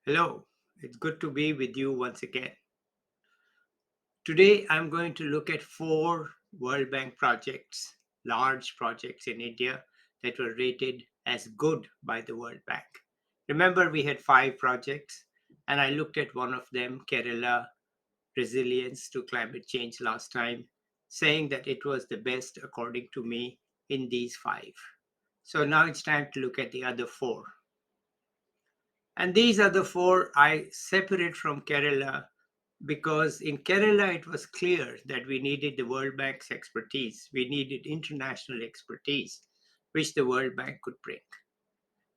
Hello, it's good to be with you once again. Today I'm going to look at four World Bank projects, large projects in India that were rated as good by the World Bank. Remember, we had five projects, and I looked at one of them, Kerala Resilience to Climate Change, last time, saying that it was the best, according to me, in these five. So now it's time to look at the other four. And these are the four I separate from Kerala because in Kerala it was clear that we needed the World Bank's expertise. We needed international expertise, which the World Bank could bring.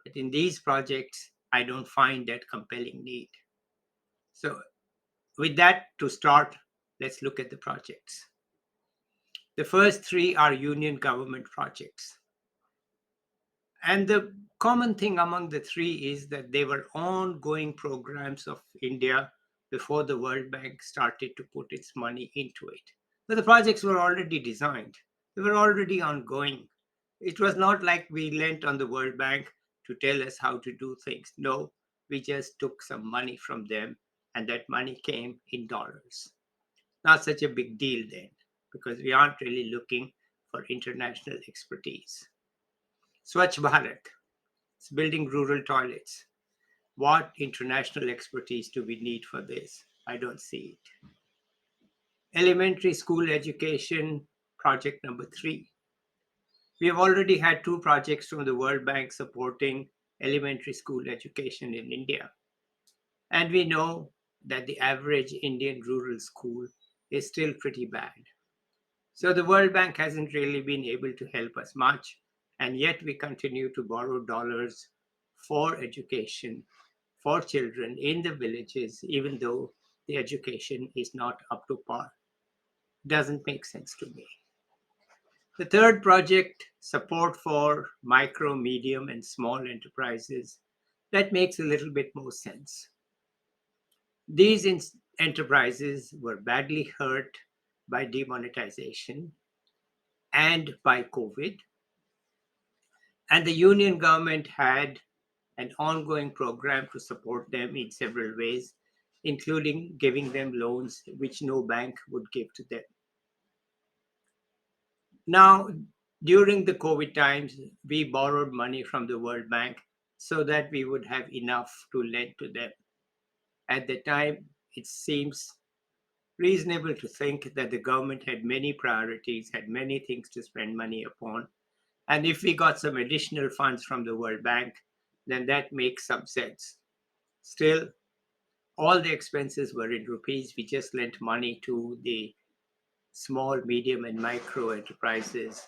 But in these projects, I don't find that compelling need. So, with that to start, let's look at the projects. The first three are union government projects. And the common thing among the three is that they were ongoing programs of India before the World Bank started to put its money into it. But the projects were already designed, they were already ongoing. It was not like we lent on the World Bank to tell us how to do things. No, we just took some money from them, and that money came in dollars. Not such a big deal then, because we aren't really looking for international expertise. Swachh Bharat, it's building rural toilets. What international expertise do we need for this? I don't see it. Elementary school education, project number three. We have already had two projects from the World Bank supporting elementary school education in India. And we know that the average Indian rural school is still pretty bad. So the World Bank hasn't really been able to help us much. And yet we continue to borrow dollars for education for children in the villages, even though the education is not up to par. Doesn't make sense to me. The third project, support for micro, medium, and small enterprises, that makes a little bit more sense. These enterprises were badly hurt by demonetization and by COVID, and the union government had an ongoing program to support them in several ways, including giving them loans which no bank would give to them. Now, during the COVID times, we borrowed money from the World Bank so that we would have enough to lend to them. At the time, it seems reasonable to think that the government had many priorities, had many things to spend money upon. And if we got some additional funds from the World Bank, then that makes some sense. Still, all the expenses were in rupees. We just lent money to the small, medium, and micro enterprises,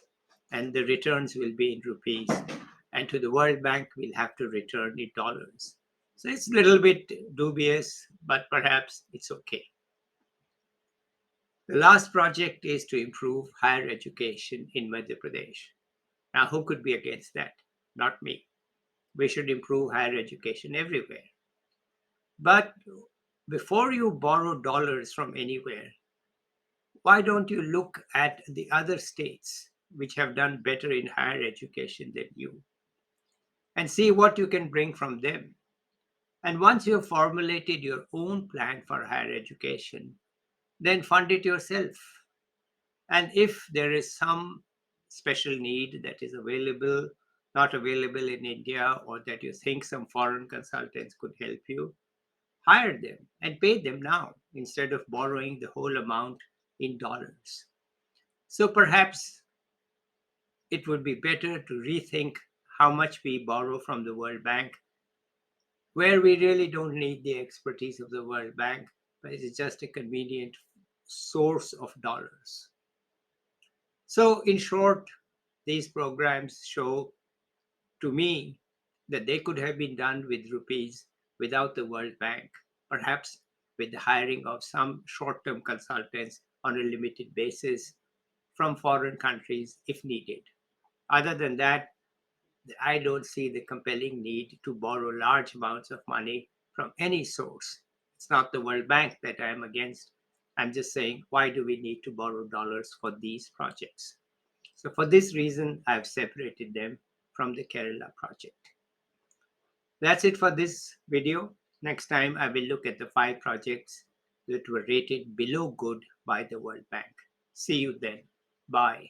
and the returns will be in rupees. And to the World Bank, we'll have to return in dollars. So it's a little bit dubious, but perhaps it's okay. The last project is to improve higher education in Madhya Pradesh. Now, who could be against that? Not me. We should improve higher education everywhere. But before you borrow dollars from anywhere, why don't you look at the other states which have done better in higher education than you and see what you can bring from them? And once you have formulated your own plan for higher education, then fund it yourself. And if there is some special need that is available, not available in India, or that you think some foreign consultants could help you, hire them and pay them now instead of borrowing the whole amount in dollars. So perhaps it would be better to rethink how much we borrow from the World Bank, where we really don't need the expertise of the World Bank, but it's just a convenient source of dollars. So, in short, these programs show to me that they could have been done with rupees without the World Bank, perhaps with the hiring of some short term consultants on a limited basis from foreign countries if needed. Other than that, I don't see the compelling need to borrow large amounts of money from any source. It's not the World Bank that I am against. I'm just saying, why do we need to borrow dollars for these projects? So, for this reason, I've separated them from the Kerala project. That's it for this video. Next time, I will look at the five projects that were rated below good by the World Bank. See you then. Bye.